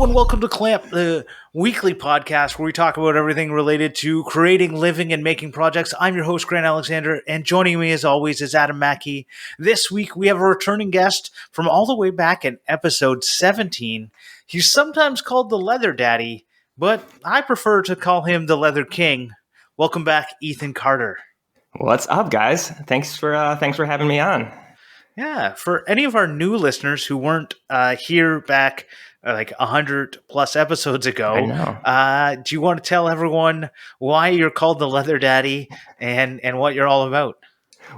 and welcome to Clamp, the weekly podcast where we talk about everything related to creating, living, and making projects. I'm your host, Grant Alexander, and joining me as always is Adam Mackey. This week we have a returning guest from all the way back in episode 17. He's sometimes called the Leather Daddy, but I prefer to call him the Leather King. Welcome back, Ethan Carter. What's up, guys? Thanks for having me on. Yeah, for any of our new listeners who weren't here back like 100 plus episodes ago, I know. Do you want to tell everyone why you're called the Leather Daddy and what you're all about?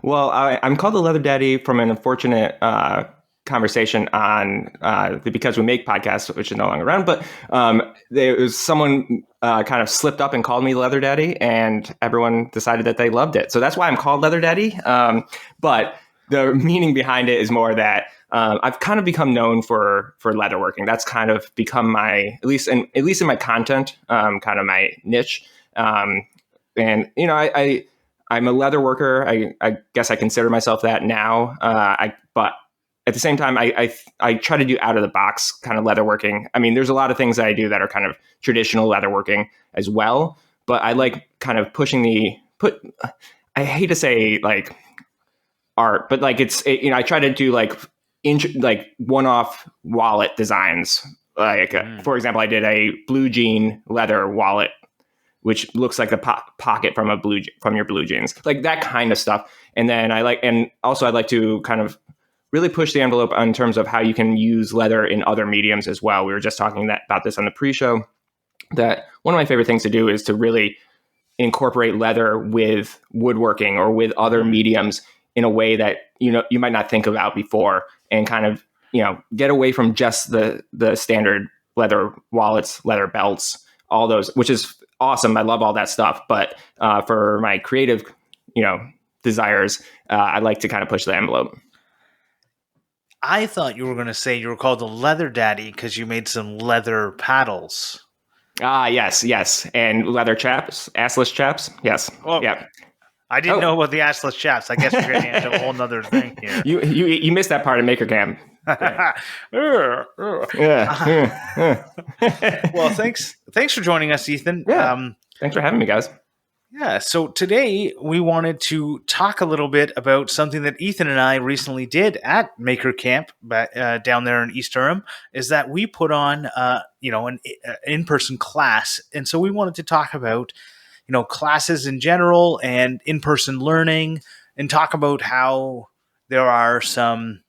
Well, I'm called the Leather Daddy from an unfortunate conversation on the Because We Make podcast, which is no longer around. But there was someone kind of slipped up and called me Leather Daddy, and everyone decided that they loved it. So that's why I'm called Leather Daddy. But the meaning behind it is more that I've kind of become known for leatherworking. That's kind of become my, at least in my content, kind of my niche. And you know, I'm a leather worker. I guess I consider myself that now. But at the same time, I try to do out of the box kind of leatherworking. I mean, there's a lot of things that I do that are kind of traditional leatherworking as well. But I like kind of pushing I hate to say like art, but like I try to do like one-off wallet designs. Like for example, I did a blue jean leather wallet, which looks like the pocket from your blue jeans, like that kind of stuff. And then I'd like to kind of really push the envelope in terms of how you can use leather in other mediums as well. We were just talking about this on the pre-show, that one of my favorite things to do is to really incorporate leather with woodworking or with other mediums in a way that, you know, you might not think about before, and kind of, you know, get away from just the standard leather wallets, leather belts, all those, which is awesome. I love all that stuff. But for my creative, you know, desires, I like to kind of push the envelope. I thought you were going to say you were called the Leather Daddy because you made some leather paddles. Yes. And leather chaps, assless chaps. Yes. Well, yeah. I didn't know about the assless chaps. I guess we're getting into a whole nother thing here. You missed that part of MakerCam. Well, thanks for joining us, Ethan. Yeah. Thanks for having me, guys. Yeah, so today we wanted to talk a little bit about something that Ethan and I recently did at Maker Camp down there in East Durham, is that we put on an in-person class. And so we wanted to talk about, you know, classes in general and in-person learning, and talk about how there are some,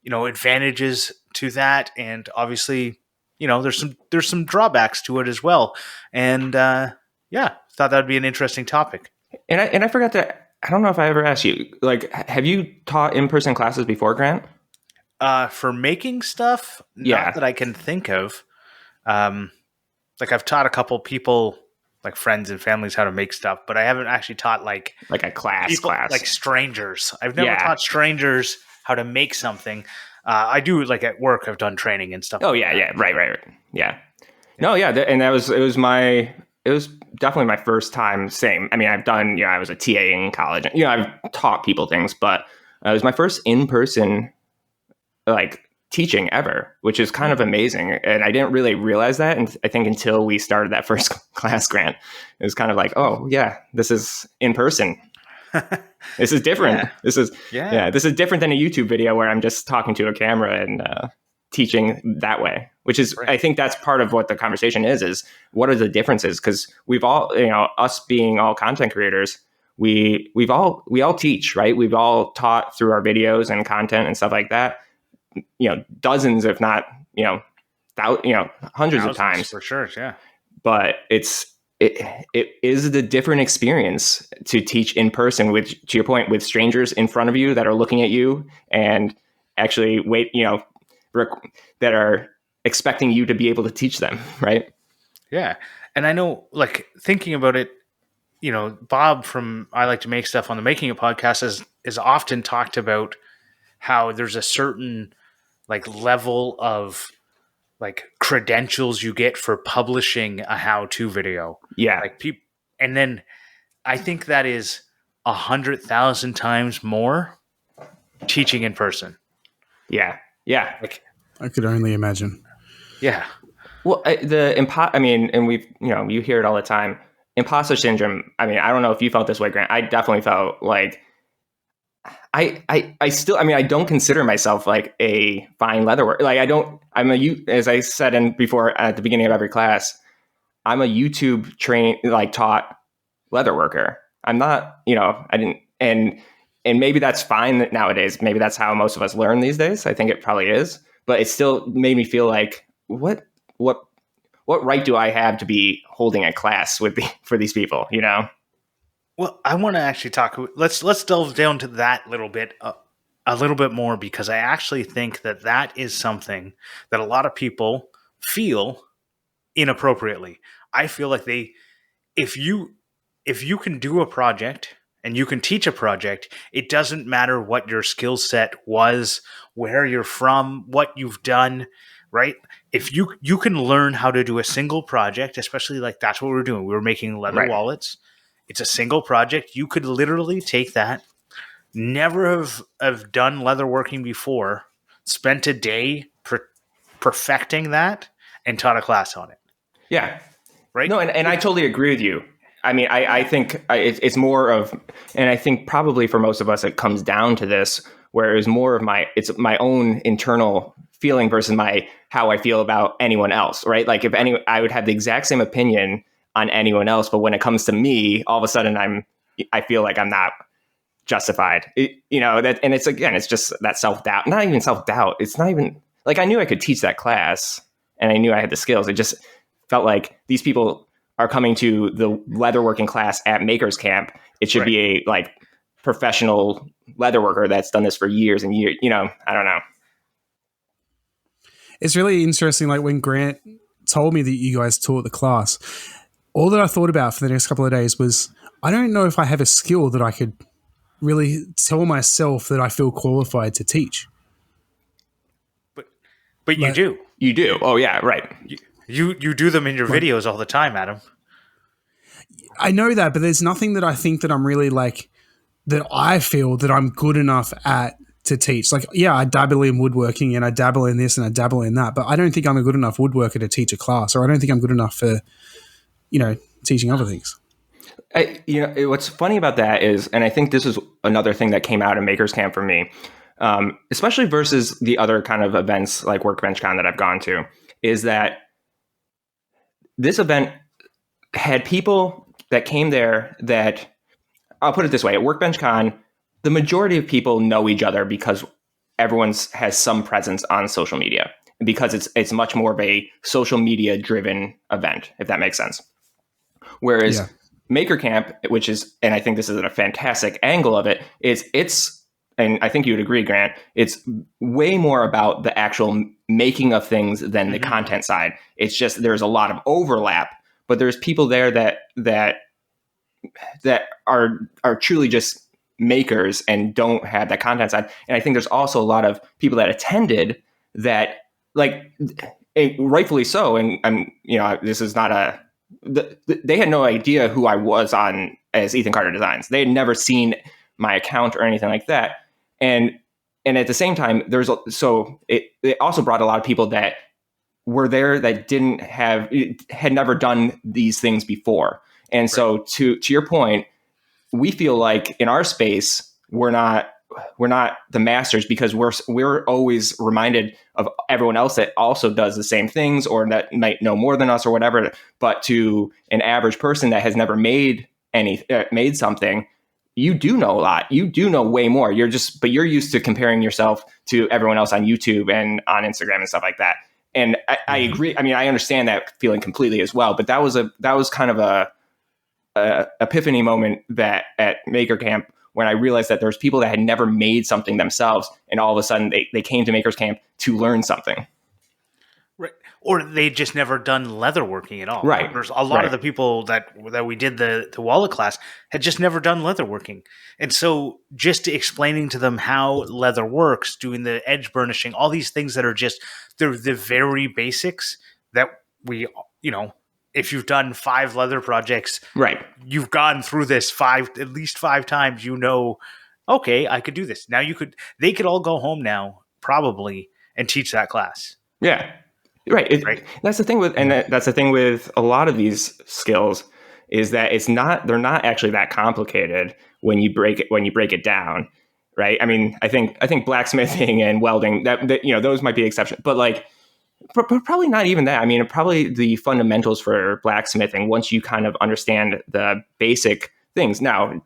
you know, advantages to that, and obviously, you know, there's some drawbacks to it as well. And thought that would be an interesting topic. And I forgot that. I don't know if I ever asked you, like, have you taught in-person classes before, Grant? For making stuff, not that I can think of. Like I've taught a couple people, like friends and families, how to make stuff, but I haven't actually taught like a class, like strangers. I've never taught strangers how to make something. I do, like at work, I've done training and stuff. Oh yeah, right. Yeah. No, yeah, and it was definitely my first time. Same. I mean, I've done, I was a TA in college. I've taught people things, but it was my first in-person like teaching ever, which is kind of amazing. And I didn't really realize that, and I think until we started that first class, Grant, it was kind of like, oh yeah, this is in person. This is different. Yeah. This is different than a YouTube video where I'm just talking to a camera and teaching that way, which is, right. I think that's part of what the conversation is what are the differences? Because we've all, us being all content creators, we all teach, right? We've all taught through our videos and content and stuff like that, dozens, if not, hundreds of times. For sure, yeah. But it is the different experience to teach in person with, to your point, with strangers in front of you that are looking at you and actually that are expecting you to be able to teach them, right? Yeah. And I know, like, thinking about it, Bob from I Like to Make Stuff on the Making It podcast is often talked about how there's a certain like level of like credentials you get for publishing a how-to video. Yeah. And then I think that is 100,000 times more teaching in person. Yeah. Yeah. Like, I could only imagine. Yeah. Well, I mean, and we've, you hear it all the time. Imposter syndrome. I mean, I don't know if you felt this way, Grant. I definitely felt like I still, I mean, I don't consider myself like a fine leather worker. Like as I said before at the beginning of every class, I'm a YouTube taught leather worker. I'm not, I didn't, and maybe that's fine nowadays. Maybe that's how most of us learn these days. I think it probably is, but it still made me feel like, what, what right do I have to be holding a class for these people, Well, I want to actually talk. Let's delve down to that a little bit more, because I actually think that that is something that a lot of people feel inappropriately. I feel like if you if you can do a project and you can teach a project, it doesn't matter what your skill set was, where you're from, what you've done, right? If you can learn how to do a single project, especially like that's what we were doing. We were making leather Right. wallets. It's a single project. You could literally take that, never have done leather working before, spent a day perfecting that, and taught a class on it, Yeah. right? No, and I totally agree with you. I mean, I think it's more of, and I think probably for most of us, it comes down to this, where it was more of it's my own internal feeling versus how I feel about anyone else, right? Like I would have the exact same opinion on anyone else, but when it comes to me, all of a sudden I feel like I'm not justified, and it's just that self-doubt, not even self-doubt. It's not even like I knew I could teach that class and I knew I had the skills. It just felt like these people are coming to the leatherworking class at Makers Camp. It should be a professional leather worker that's done this for years and years. I don't know. It's really interesting. Like when Grant told me that you guys taught the class, all that I thought about for the next couple of days was, I don't know if I have a skill that I could really tell myself that I feel qualified to teach. But you do. You do. Oh yeah, right. You do them in your videos all the time, Adam. I know that, but there's nothing that I think that I'm really that I feel that I'm good enough at to teach. Like, yeah, I dabble in woodworking and I dabble in this and I dabble in that, but I don't think I'm a good enough woodworker to teach a class, or I don't think I'm good enough for, teaching other things. What's funny about that is, and I think this is another thing that came out of Makers Camp for me, especially versus the other kind of events like Workbench Con that I've gone to, is that this event had people that came there that, I'll put it this way, at Workbench Con, the majority of people know each other because everyone has some presence on social media, because it's much more of a social media driven event, if that makes sense. Whereas Maker Camp, which is, and I think this is a fantastic angle of it, and I think you would agree, Grant, it's way more about the actual making of things than the content side. It's just, there's a lot of overlap, but there's people there that are truly just makers and don't have that content side. And I think there's also a lot of people that attended that, like, rightfully so. And this is not they had no idea who I was on as Ethancarterdesigns. They had never seen my account or anything like that. And at the same time, it also brought a lot of people that were there that had never done these things before. And so to your point, we feel like in our space, we're not the masters, because we're always reminded of everyone else that also does the same things or that might know more than us or whatever. But to an average person that has never made something, you do know a lot. You do know way more. But you're used to comparing yourself to everyone else on YouTube and on Instagram and stuff like that. And I agree. I mean, I understand that feeling completely as well. But that was kind of a epiphany moment that at Maker Camp, when I realized that there's people that had never made something themselves, and all of a sudden they came to Makers Camp to learn something. Right. Or they just never done leatherworking at all. Right. There's a lot of the people that we did the wallet class had just never done leatherworking. And so just explaining to them how leather works, doing the edge burnishing, all these things that are they're the very basics that we, if you've done 5 leather projects, right, you've gone through this at least 5 times, okay, I could do this. Now they could all go home now probably and teach that class. Yeah. Right. Right. That's the thing with, and that's the thing with a lot of these skills is that they're not actually that complicated when you break it down. Right. I mean, I think blacksmithing and welding that those might be exceptions, but like, but probably not even that. I mean, probably the fundamentals for blacksmithing, once you kind of understand the basic things. Now,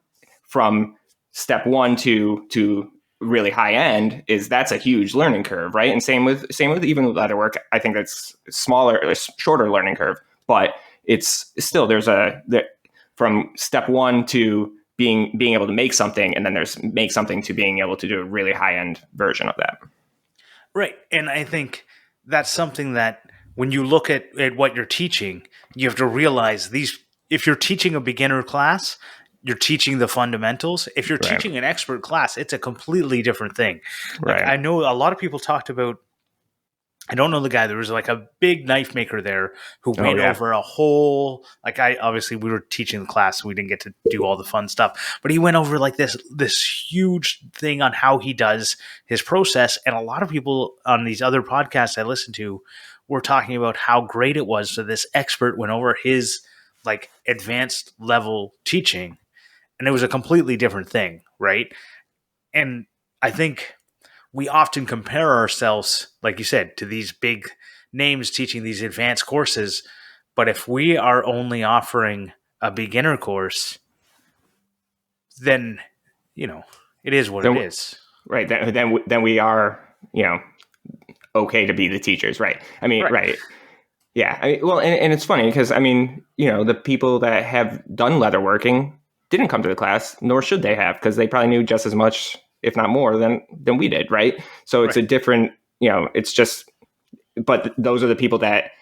from step one to really high end, that's a huge learning curve, right? And same with even leatherwork. I think that's shorter learning curve, but it's still from step one to being able to make something, and then there's make something to being able to do a really high end version of that. Right. And I think that's something that when you look at what you're teaching, you have to realize if you're teaching a beginner class, you're teaching the fundamentals. If you're Right. teaching an expert class, it's a completely different thing. Like, Right. I know a lot of people talked about, I don't know the guy. There was like a big knife maker there who went over a whole, we were teaching the class, so we didn't get to do all the fun stuff, but he went over like this huge thing on how he does his process. And a lot of people on these other podcasts I listened to were talking about how great it was. So this expert went over his like advanced level teaching, and it was a completely different thing. Right. And I think we often compare ourselves, like you said, to these big names teaching these advanced courses. But if we are only offering a beginner course, then, it is what it is. Right. Then we are, okay to be the teachers. Right. I mean, right. Yeah. And it's funny because, I mean, the people that have done leatherworking didn't come to the class, nor should they have, because they probably knew just as much, if not more than we did. Right. So it's a different, it's just, but those are the people that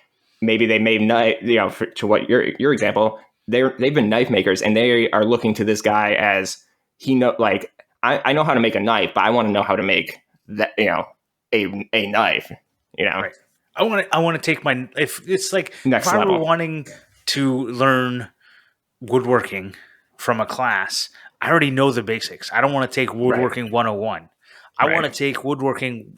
maybe they made knife, to what your example, they've been knife makers, and they are looking to this guy as I know how to make a knife, but I want to know how to make that, a knife, Right. I want to take if it's like, next if I level. were wanting to learn woodworking from a class, I already know the basics. I don't want to take woodworking 101. I want to take woodworking,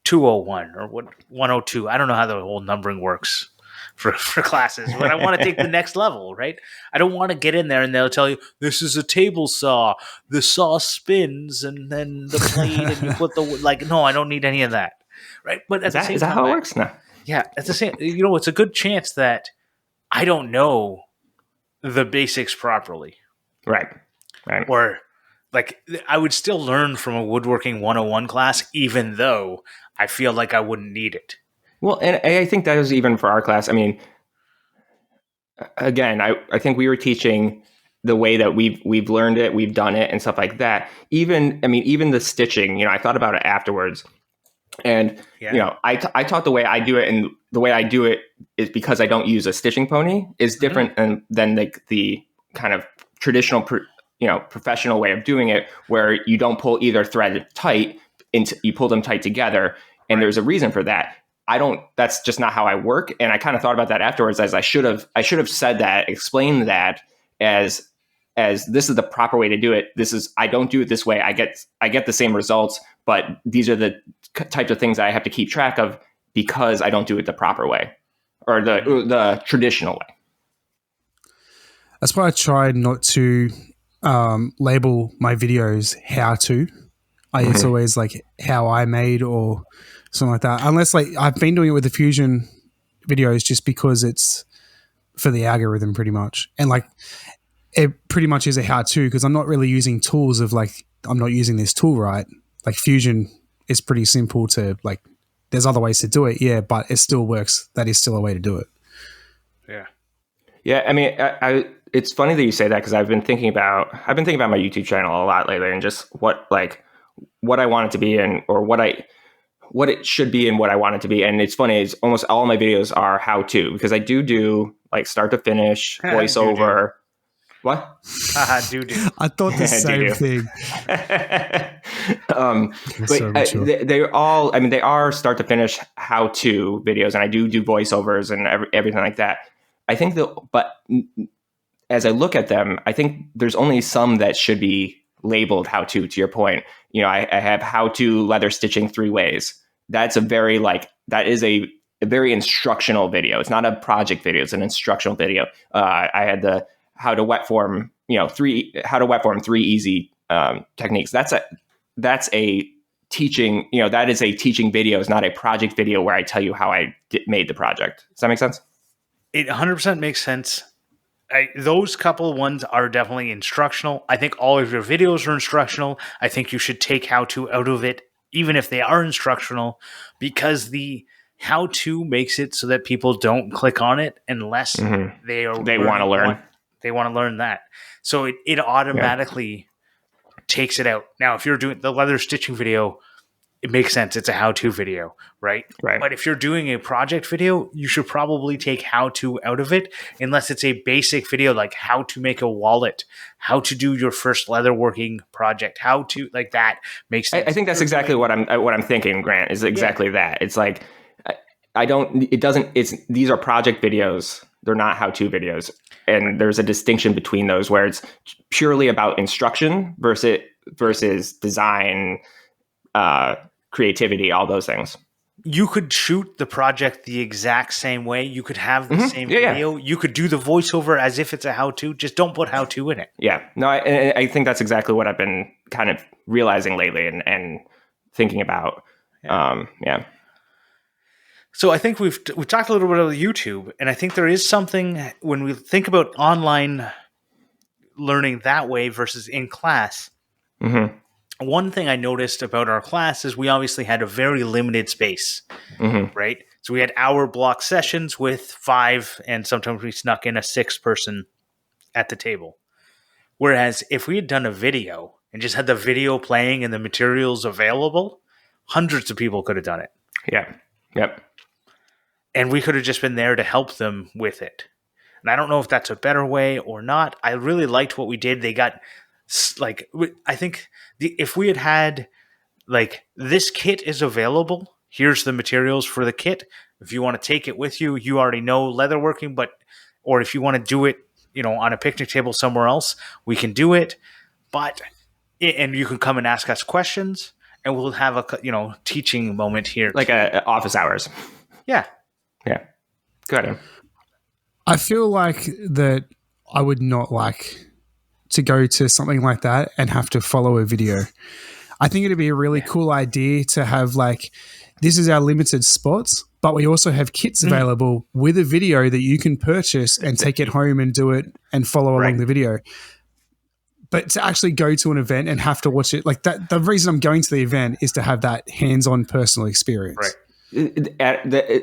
201 or 102. I don't know how the whole numbering works for classes, but I want to take the next level, right? I don't want to get in there and they'll tell you, this is a table saw. The saw spins and then the blade and you put no, I don't need any of that. Right. But at the same time, is that how it works? No. Yeah. At the same, it's a good chance that I don't know the basics properly. Right. Or I would still learn from a woodworking 101 class, even though I feel like I wouldn't need it. Well, and I think that was even for our class. I mean, again, I think we were teaching the way that we've learned it, we've done it, and stuff like that. Even the stitching, I thought about it afterwards, and I taught the way I do it, and the way I do it is because I don't use a stitching pony is different than the kind of traditional, professional way of doing it, where you don't pull either thread tight, you pull them tight together, and there's a reason for that. That's just not how I work. And I kind of thought about that afterwards, as I should have said that, explained that as this is the proper way to do it. I don't do it this way. I get the same results, but these are the types of things I have to keep track of because I don't do it the proper way or the traditional way. That's why I try not to label my videos how to. It's always like how I made or something like that. Unless I've been doing it with the Fusion videos just because it's for the algorithm pretty much. And it pretty much is a how-to because I'm not really using tools of I'm not using this tool right. Like Fusion is pretty simple to there's other ways to do it. Yeah, but it still works. That is still a way to do it. Yeah. Yeah. I mean, it's funny that you say that because I've been thinking about my YouTube channel a lot lately and just what I want it to be and or what it should be and what I want it to be. And it's funny, is almost all my videos are how to, because I do start to finish voiceover. What? Do. I thought the same thing. But they're all, they are start to finish how to videos, and I do voiceovers and everything like that. I think but as I look at them, I think there's only some that should be labeled how to your point. I have how to leather stitching 3 ways. That's a very that is a a very instructional video. It's not a project video. It's an instructional video. I had the how to wet form three easy techniques. That's a teaching, that is a teaching video. It's not a project video where I tell you how I made the project. Does that make sense? It 100% makes sense. Those couple ones are definitely instructional. I think all of your videos are instructional. I think you should take how-to out of it, even if they are instructional, because the how-to makes it so that people don't click on it unless they want to learn. They want to learn that. So it automatically takes it out. Now, if you're doing the leather stitching video, it makes sense. It's a how-to video, right? Right. But if you're doing a project video, you should probably take how-to out of it, unless it's a basic video like how to make a wallet, how to do your first leatherworking project, how to like that makes sense. I think that's exactly what I'm thinking, Grant, is exactly that. It's like these are project videos. They're not how-to videos. And there's a distinction between those where it's purely about instruction versus design, creativity, all those things. You could shoot the project the exact same way. You could have the same video. You could do the voiceover as if it's a how-to. Just don't put how-to in it. Yeah. No, I think that's exactly what I've been kind of realizing lately and thinking about. Yeah. So I think we've talked a little bit about YouTube, and I think there is something when we think about online learning that way versus in class. Mm-hmm. One thing I noticed about our class is we obviously had a very limited space, right? So we had hour block sessions with 5, and sometimes we snuck in a 6th person at the table. Whereas if we had done a video and just had the video playing and the materials available, hundreds of people could have done it. Yeah. Yep. And we could have just been there to help them with it. And I don't know if that's a better way or not. I really liked what we did. They got, like, I think if we had, like, this kit is available. Here's the materials for the kit. If you want to take it with you, you already know leatherworking, or if you want to do it, on a picnic table somewhere else, we can do it. And you can come and ask us questions, and we'll have a, teaching moment here. Like office hours. Yeah. Yeah. Go ahead. I feel like that I would not like to go to something like that and have to follow a video. I think it'd be a really cool idea to have this is our limited spots, but we also have kits available with a video that you can purchase and take it home and do it and follow along the video. But to actually go to an event and have to watch it like that, the reason I'm going to the event is to have that hands-on personal experience. Right.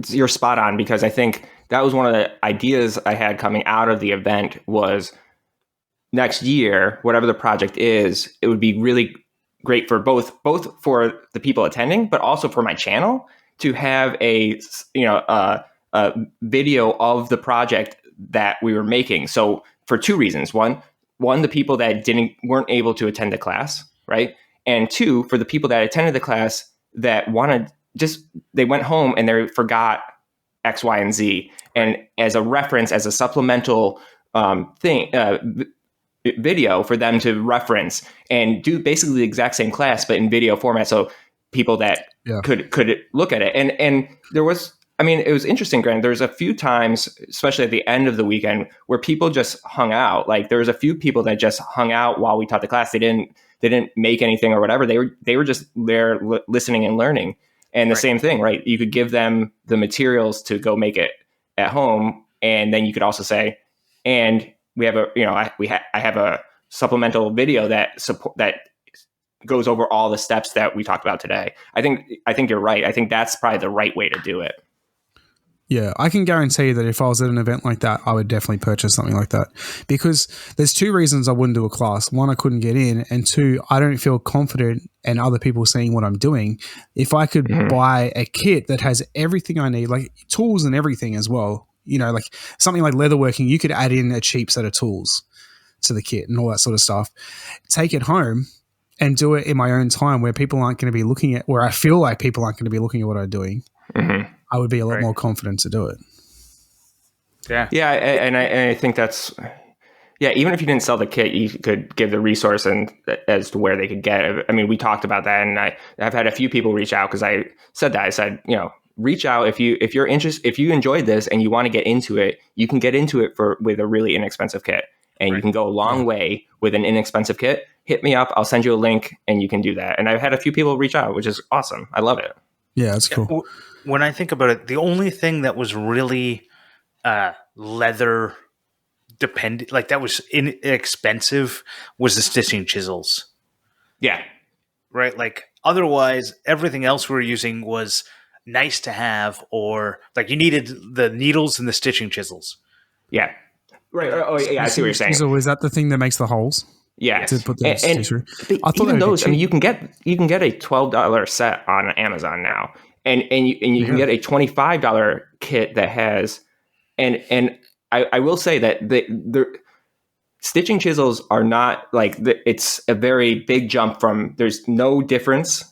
You're spot on, because I think that was one of the ideas I had coming out of the event was next year, whatever the project is, it would be really great for both for the people attending, but also for my channel to have a video of the project that we were making. So for 2 reasons. One, the people that weren't able to attend the class, right? And 2, for the people that attended the class that they went home and they forgot X, Y, and Z. And as a reference, as a supplemental video for them to reference and do basically the exact same class, but in video format. So people that could look at it. And there was, it was interesting, Grant. There's a few times, especially at the end of the weekend, where people just hung out. Like there was a few people that just hung out while we taught the class. They didn't make anything or whatever. They were just there listening and learning. And the same thing, right? You could give them the materials to go make it at home, and then you could also say, and we have I have a supplemental video that goes over all the steps that we talked about today. I think you're right. I think that's probably the right way to do it. Yeah, I can guarantee that if I was at an event like that, I would definitely purchase something like that, because there's 2 reasons I wouldn't do a class. 1, I couldn't get in, and 2, I don't feel confident and other people seeing what I'm doing. If I could buy a kit that has everything I need, like tools and everything as well, like something like leatherworking, you could add in a cheap set of tools to the kit and all that sort of stuff. Take it home and do it in my own time where people aren't going to be looking at, where I feel like people aren't going to be looking at what I'm doing. I would be a lot more confident to do it. Yeah. Yeah. And I think that's, even if you didn't sell the kit, you could give the resource and as to where they could get it. We talked about that, and I've had a few people reach out because I said that. I said, reach out if you're interested. If you enjoyed this and you want to get into it, you can get into it with a really inexpensive kit, and you can go a long way with an inexpensive kit. Hit me up. I'll send you a link, and you can do that. And I've had a few people reach out, which is awesome. I love it. Yeah, that's cool. When I think about it, the only thing that was really leather dependent, like that was inexpensive, was the stitching chisels. Yeah. Right? Like otherwise, everything else we were using was nice to have, or like you needed the needles and the stitching chisels. Yeah. Right. Oh, yeah. I see what you're saying. Chisel, is that the thing that makes the holes? Yeah. To put the stitcher. I thought even those, I mean, you can get a $12 set on Amazon now, and you can get a $25 kit that has, and I will say that the stitching chisels are not like it's a very big jump from, there's no difference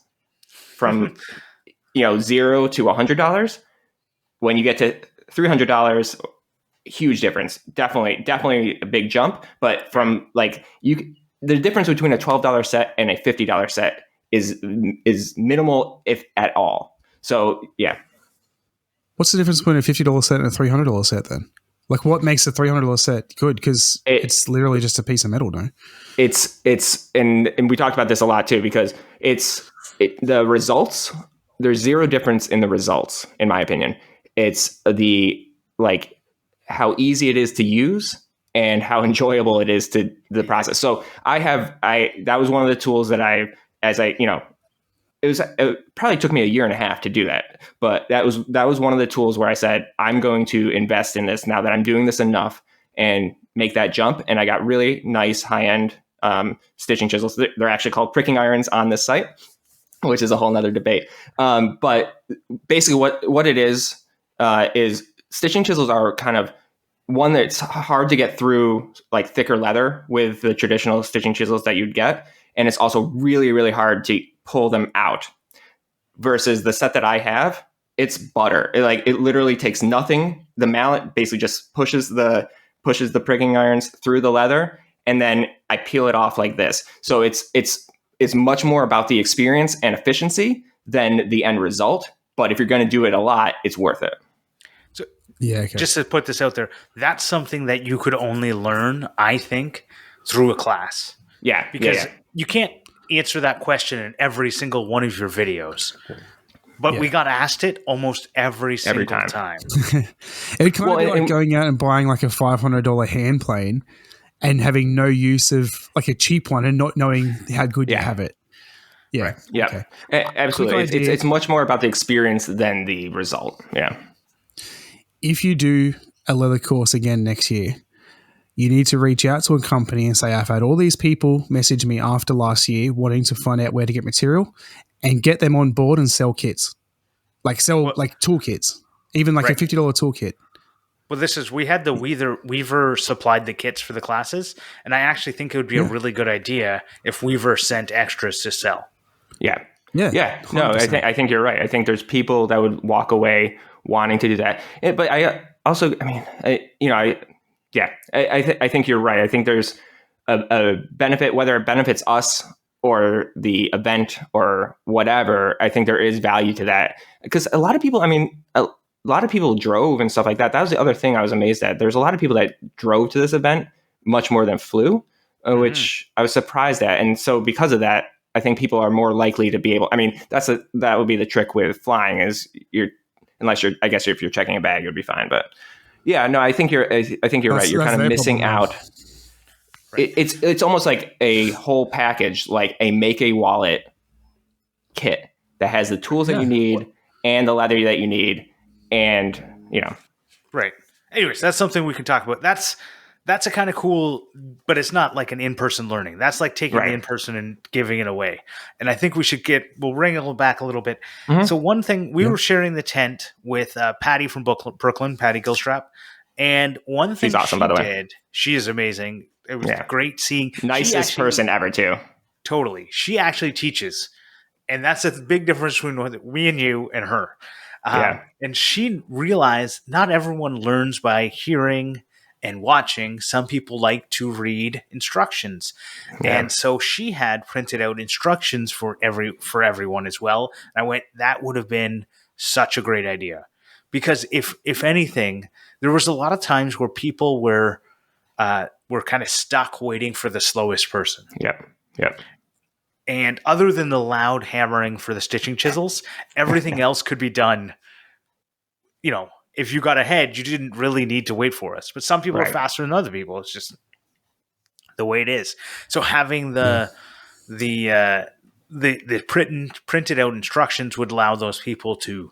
from $0 to $100. When you get to $300, huge difference. Definitely a big jump. But from like the difference between a $12 set and a $50 set is minimal, if at all. So yeah. What's the difference between a $50 set and a $300 set then? Like, what makes a $300 set good? Because it's literally just a piece of metal, no? It's and we talked about this a lot too, because the results. There's zero difference in the results, in my opinion. It's how easy it is to use and how enjoyable it is to the process. So that was one of the tools that it probably took me a year and a half to do that, but that was one of the tools where I said, I'm going to invest in this now that I'm doing this enough and make that jump. And I got really nice high-end stitching chisels. They're actually called pricking irons on this site, which is a whole nother debate. But basically what it is stitching chisels are kind of one that's hard to get through, like thicker leather with the traditional stitching chisels that you'd get. And it's also really, really hard to pull them out, versus the set that I have, it's butter. It literally takes nothing. The mallet basically just pushes the pricking irons through the leather, and then I peel it off like this. So it's much more about the experience and efficiency than the end result. But if you're going to do it a lot, it's worth it. So just to put this out there, that's something that you could only learn, I think, through a class. Yeah. Because you can't answer that question in every single one of your videos. But we got asked it almost every single time. It kind of be like going out and buying like a $500 hand plane and having no use of like a cheap one and not knowing how good you have it. Yeah. Right. Yeah. Okay. Absolutely. It's much more about the experience than the result. Yeah. If you do a leather course again next year, you need to reach out to a company and say, I've had all these people message me after last year wanting to find out where to get material, and get them on board and sell kits. Like toolkits, even like a $50 toolkit. Well, we had the Weaver supplied the kits for the classes, and I actually think it would be a really good idea if Weaver sent extras to sell. Yeah. Yeah. Yeah. 100%. No, I think you're right. I think there's people that would walk away wanting to do that. But I think you're right. I think there's a benefit, whether it benefits us or the event or whatever. I think there is value to that, because a lot of people drove and stuff like that. That was the other thing I was amazed at. There's a lot of people that drove to this event much more than flew, which I was surprised at. And so because of that, I think people are more likely to be able, that would be the trick with flying, is I guess if you're checking a bag, you'll be fine. But yeah, no, I think you're right. You're kind of missing out. Right. It's almost like a whole package, like a make a wallet kit that has the tools that you need and the leather that you need, and Right. Anyways, that's something we can talk about. That's a kind of cool, but it's not like an in-person learning. That's like taking the in-person and giving it away. And I think we'll bring it back a little bit. Mm-hmm. So one thing, we were sharing the tent with Patty from Brooklyn, Patty Gilstrap. And one thing she's awesome, by the way. She is amazing. It was great seeing. Nicest person ever, too. Totally. She actually teaches. And that's a big difference between me and you and her. And she realized not everyone learns by hearing and watching. Some people like to read instructions. And so she had printed out instructions for everyone as well. And I went, that would have been such a great idea. Because if anything, there was a lot of times where people were kind of stuck waiting for the slowest person. Yep. Yep. And other than the loud hammering for the stitching chisels, everything else could be done. You know, if you got ahead, you didn't really need to wait for us. But some people are faster than other people. It's just the way it is. So having the printed out instructions would allow those people to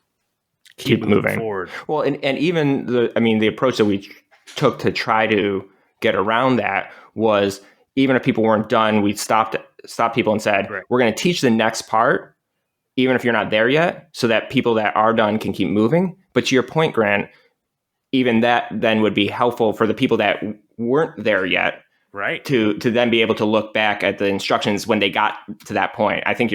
keep moving forward. Well, and even the approach that we took to try to get around that was, even if people weren't done, we stopped people and said, we're going to teach the next part, even if you're not there yet, so that people that are done can keep moving. But to your point, Grant, even that then would be helpful for the people that weren't there yet, right? To then be able to look back at the instructions when they got to that point. I think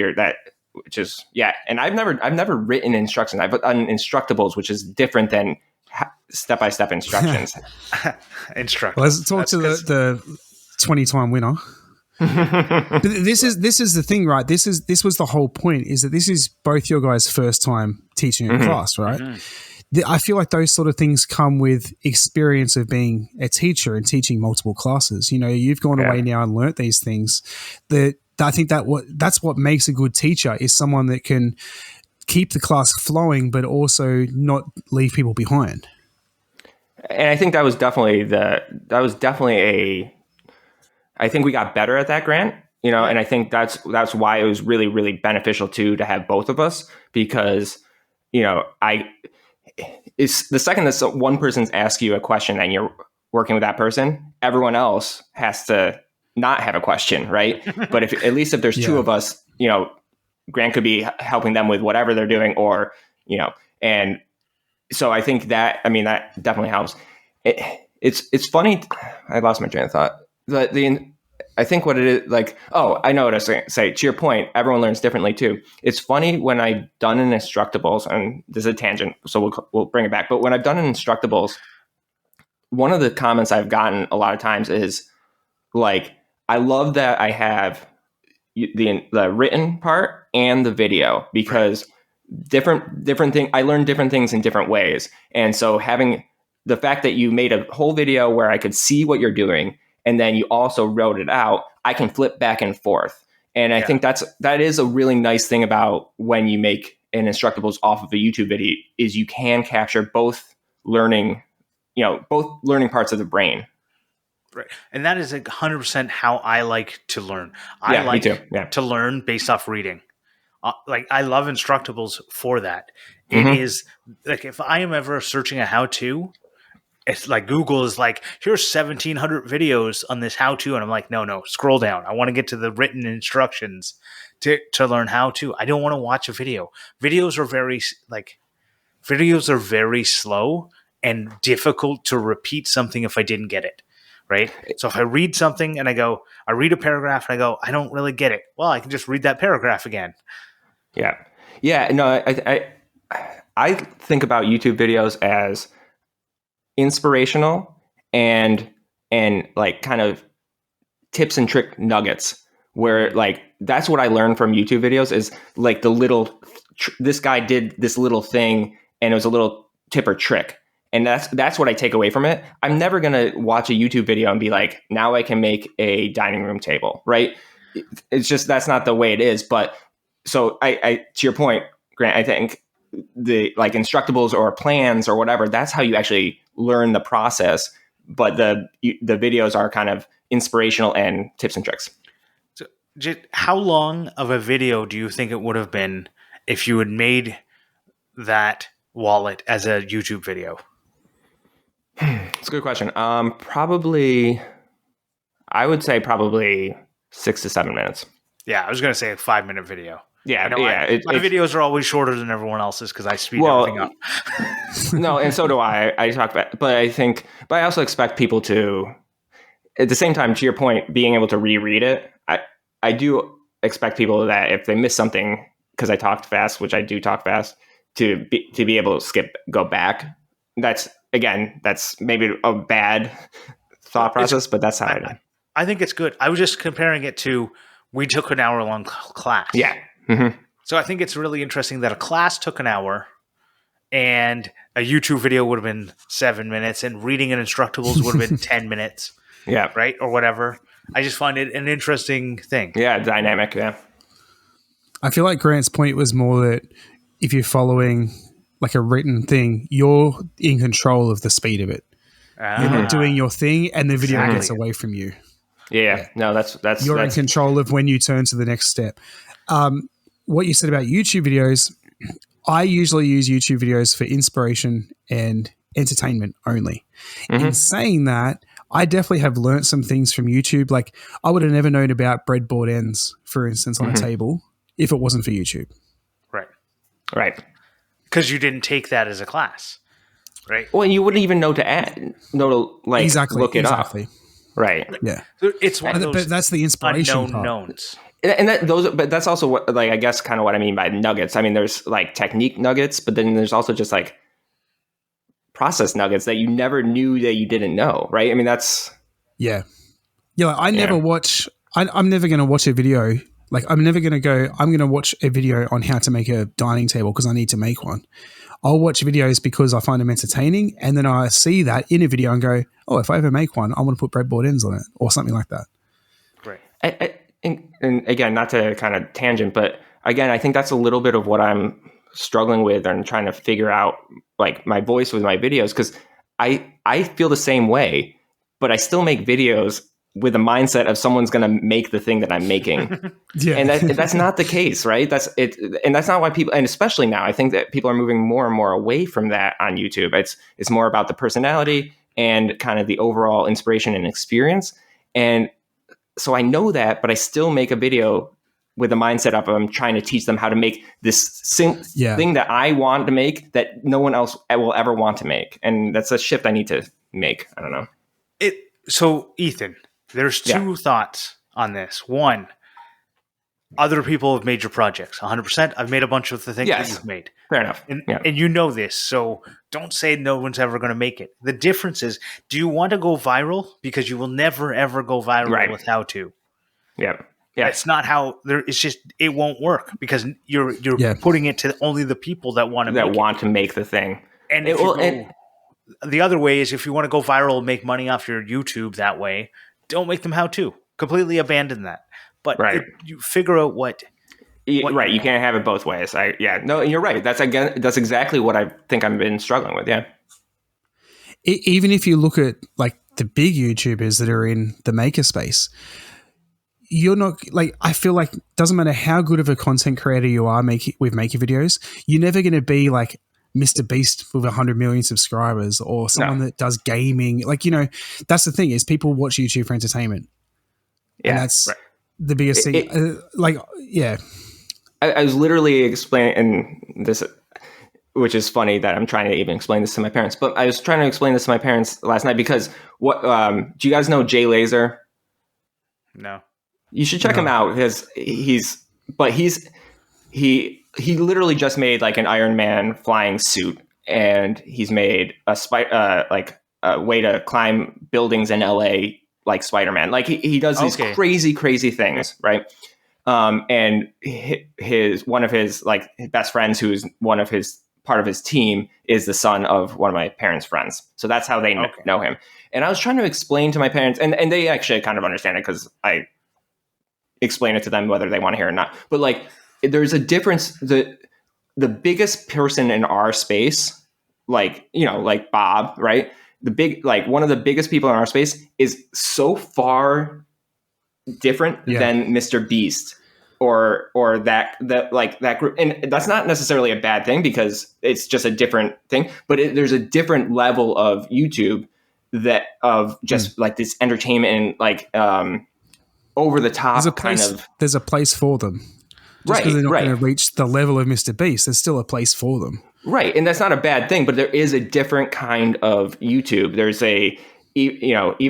which is, yeah. And I've never written instructions. I've done Instructables, which is different than step-by-step instructions. Instructables. Well, let's talk to the 20-time winner. But this is the thing, right? This was the whole point, is that this is both your guys' first time teaching a class, right? I feel like those sort of things come with experience of being a teacher and teaching multiple classes. You know, you've gone away now and learnt these things. I think that's what makes a good teacher, is someone that can keep the class flowing, but also not leave people behind. And I think that was definitely I think we got better at that, Grant, you know, and I think that's why it was really, really beneficial to have both of us, because, you know, it's the second that one person's asked you a question and you're working with that person, everyone else has to not have a question, right? But at least if there's two of us, you know, Grant could be helping them with whatever they're doing, or, you know, and so I think that definitely helps. It's funny. I lost my train of thought. I think what it is, like, I know what I was going to say. To your point, everyone learns differently too. It's funny, when I've done an Instructables, and this is a tangent, so we'll bring it back. But when I've done an Instructables, one of the comments I've gotten a lot of times is like, I love that I have the written part and the video, because different thing. I learn different things in different ways, and so having the fact that you made a whole video where I could see what you're doing, and then you also wrote it out, I can flip back and forth. And I think that is a really nice thing about when you make an Instructables off of a YouTube video, is you can capture both learning parts of the brain. Right. And that is 100% how I like to learn. I like to learn based off reading. I love Instructables for that. It is like, if I am ever searching a how-to, it's like Google is like, here's 1,700 videos on this how-to. And I'm like, no, scroll down. I want to get to the written instructions to learn how to. I don't want to watch a video. Videos are very slow and difficult to repeat something if I didn't get it. Right. So if I read something and I read a paragraph and I go, I don't really get it. Well, I can just read that paragraph again. Yeah. Yeah. No, I think about YouTube videos as inspirational and like kind of tips and trick nuggets, where like, that's what I learned from YouTube videos, is like this guy did this little thing and it was a little tip or trick. And that's what I take away from it. I'm never going to watch a YouTube video and be like, now I can make a dining room table, right? It's just, that's not the way it is. But so I to your point, Grant, I think the like Instructables or plans or whatever, that's how you actually learn the process. But the videos are kind of inspirational and tips and tricks. So how long of a video do you think it would have been if you had made that wallet as a YouTube video? It's a good question. Probably, I would say probably 6 to 7 minutes. Yeah, I was going to say a 5-minute video. Yeah, my videos are always shorter than everyone else's because I speed everything up. No, and so do I. I talk about, but I also expect people to, at the same time, to your point, being able to reread it. I do expect people that if they miss something because I talked fast, which I do talk fast, to be able to go back. That's maybe a bad thought process, but that's how I do. I think it's good. I was just comparing it to, we took an hour-long class. Yeah. Mm-hmm. So I think it's really interesting that a class took an hour and a YouTube video would have been 7 minutes, and reading an Instructables would have been 10 minutes, Yeah. right? Or whatever. I just find it an interesting thing. Yeah. Dynamic. Yeah. I feel like Grant's point was more that if you're following like a written thing, you're in control of the speed of it. You're not doing your thing, and the video gets away from you. Yeah. No, that's You're in control of when you turn to the next step. What you said about YouTube videos, I usually use YouTube videos for inspiration and entertainment only. In saying that, I definitely have learnt some things from YouTube. Like I would have never known about breadboard ends, for instance, on a table if it wasn't for YouTube. Right. right. Because you didn't take that as a class, right? Well, you wouldn't even know to like look it up. Right. Yeah. It's one of those but that's the inspiration unknown part. knowns. And but that's also what, like, I guess kind of what I mean by nuggets. I mean, there's like technique nuggets, but then there's also just like process nuggets that you never knew that you didn't know. Right. I mean, that's. Yeah. Yeah. Like, I never watch, I'm never going to watch a video. Like I'm never going to go, I'm going to watch a video on how to make a dining table because I need to make one. I'll watch videos because I find them entertaining. And then I see that in a video and go, oh, if I ever make one, I want to put breadboard ends on it or something like that. Right. And again, not to kind of tangent, but again, I think that's a little bit of what I'm struggling with and trying to figure out, like, my voice with my videos, because I feel the same way, but I still make videos with a mindset of someone's going to make the thing that I'm making. And that's not the case, right? That's it. And that's not why people, and especially now, I think that people are moving more and more away from that on YouTube. It's more about the personality and kind of the overall inspiration and experience. And so I know that, but I still make a video with the mindset of I'm trying to teach them how to make this thing that I want to make that no one else will ever want to make. And that's a shift I need to make. I don't know. So Ethan, there's two thoughts on this. One, other people have made your projects 100%. I've made a bunch of the things that you've made. Fair enough. And you know this, so don't say no one's ever going to make it. The difference is, do you want to go viral? Because you will never, ever go viral with how to. Yeah. It's not how it's just, it won't work because you're putting it to only the people that want to make the thing. And the other way is, if you want to go viral and make money off your YouTube that way, don't make them how to. Completely abandon that. But you figure out what you can't have it both ways. No, you're right. That's exactly what I think I've been struggling with. Yeah. Even if you look at like the big YouTubers that are in the makerspace, you're not like, I feel like doesn't matter how good of a content creator you are with maker videos, you're never going to be like Mr. Beast with 100 million subscribers or someone that does gaming. Like, that's the thing is people watch YouTube for entertainment. Yeah. And that's the biggest thing. I was literally explaining this, which is funny that I'm trying to even explain this to my parents, but I was trying to explain this to my parents last night because do you guys know Jay Laser? No. You should check him out because he literally just made like an Iron Man flying suit, and he's made a way to climb buildings in LA like Spider-Man. Like he does these crazy things, right? And one of his like best friends, who's part of his team, is the son of one of my parents' friends. So that's how they know him. And I was trying to explain to my parents, and they actually kind of understand it because I explain it to them whether they want to hear it or not. But like, there's a difference. The biggest person in our space, like Bob, right? One of the biggest people in our space is so far different than Mr. Beast or that group. And that's not necessarily a bad thing because it's just a different thing, but there's a different level of YouTube of just like this entertainment and like, over the top there's a place for them. Just because they're not going to reach the level of Mr. Beast, there's still a place for them. Right. And that's not a bad thing, but there is a different kind of YouTube. There's even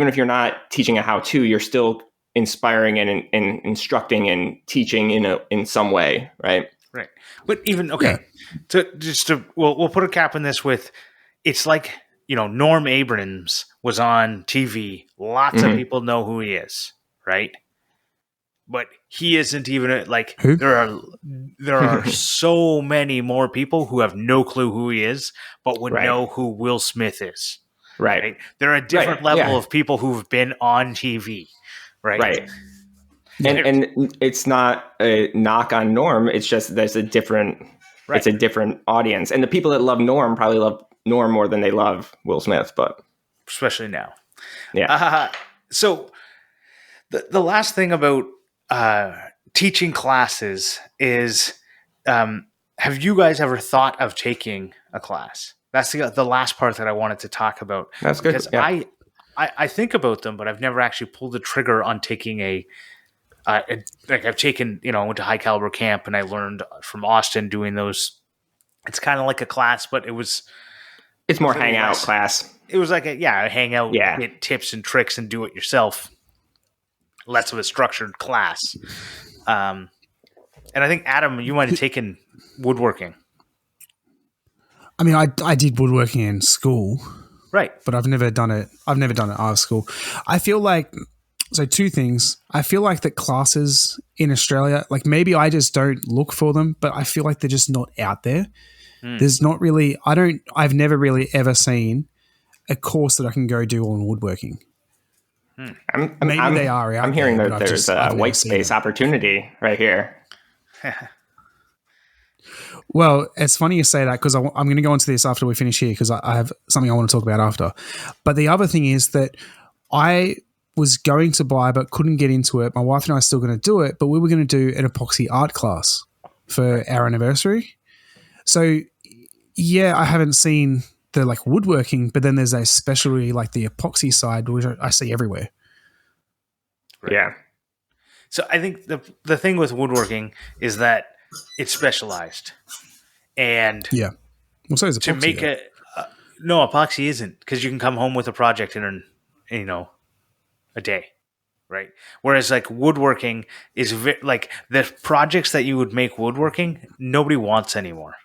if you're not teaching a how-to, you're still inspiring and instructing and teaching in some way. Right. Right. But even, we'll put a cap on this with, it's like, Norm Abrams was on TV. Lots of people know who he is. Right. but he isn't even like Who? there are so many more people who have no clue who he is, but would Right. know who Will Smith is. Right. Right? They're a different Right, level yeah. of people who've been on TV. Right. Right. And it's not a knock on Norm. It's just there's a different Right. it's a different audience. And the people that love Norm probably love Norm more than they love Will Smith, but Especially now. yeah. So the last thing about teaching classes is, have you guys ever thought of taking a class? That's the last part that I wanted to talk about. That's good. Because Yeah. I think about them, but I've never actually pulled the trigger on taking like I've taken, I went to high caliber camp and I learned from Austin doing those. It's kind of like a class, but It's more hangout class. it was like a hangout, Yeah. get tips and tricks and do it yourself. Less of a structured class. And I think, Adam, you might have taken woodworking. I mean, I did woodworking in school, Right. but I've never done it. I've never done it out of school. I feel like, so two things. I feel like that classes in Australia, like maybe I just don't look for them, but I feel like they're just not out there. There's not really, I've never really ever seen a course that I can go do on woodworking. Maybe they are out I'm hearing there, that but there's I've a never white seen space them. opportunity right here. Well, it's funny you say that because I'm going to go into this after we finish here because I have something I want to talk about after. But the other thing is that I was going to buy but couldn't get into it. My wife and I are still going to do it, but we were going to do an epoxy art class for our anniversary. So, yeah, I haven't seen the like woodworking, but then there's a specialty like the epoxy side, which I see everywhere. Right. Yeah. So I think the thing with woodworking is that it's specialized. And Yeah. Well, so is epoxy. to make though. no, epoxy isn't, because you can come home with a project in a day, right? Whereas like woodworking is like the projects that you would make woodworking, nobody wants anymore,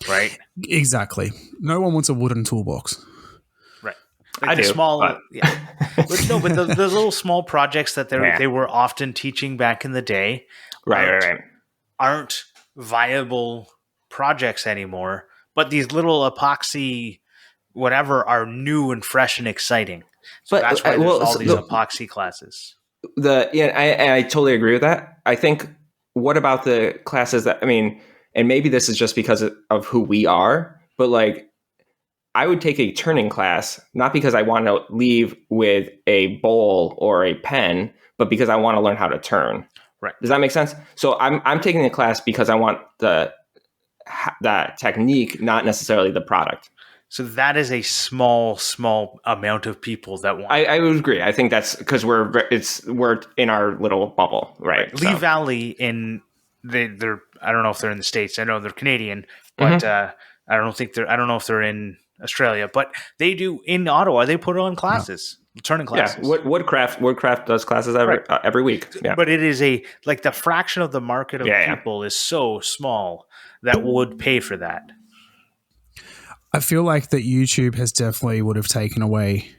right? Exactly. No one wants a wooden toolbox. Right. Like I the do, small, but- but no, but the little small projects that Yeah. they were often teaching back in the day, Right. aren't viable projects anymore. But these little epoxy whatever are new and fresh and exciting. So But, that's why there's well, all so these epoxy classes. I totally agree with that. I think, what about the classes that, I mean, and maybe this is just because of who we are, but like, I would take a turning class, not because I want to leave with a bowl or a pen, but because I want to learn how to turn. Right. Does that make sense? So I'm taking the class because I want that technique, not necessarily the product. So that is a small amount of people that want. I would agree. I think that's because we're in our little bubble, right? Lee Valley they're I don't know if they're in the States. I know they're Canadian, but I don't know if they're in Australia. But they do in Ottawa. They put on classes, turning classes. Yeah, Woodcraft does classes every week. Yeah, but it is the fraction of the market of people is so small that would pay for that. I feel like that YouTube has definitely would have taken away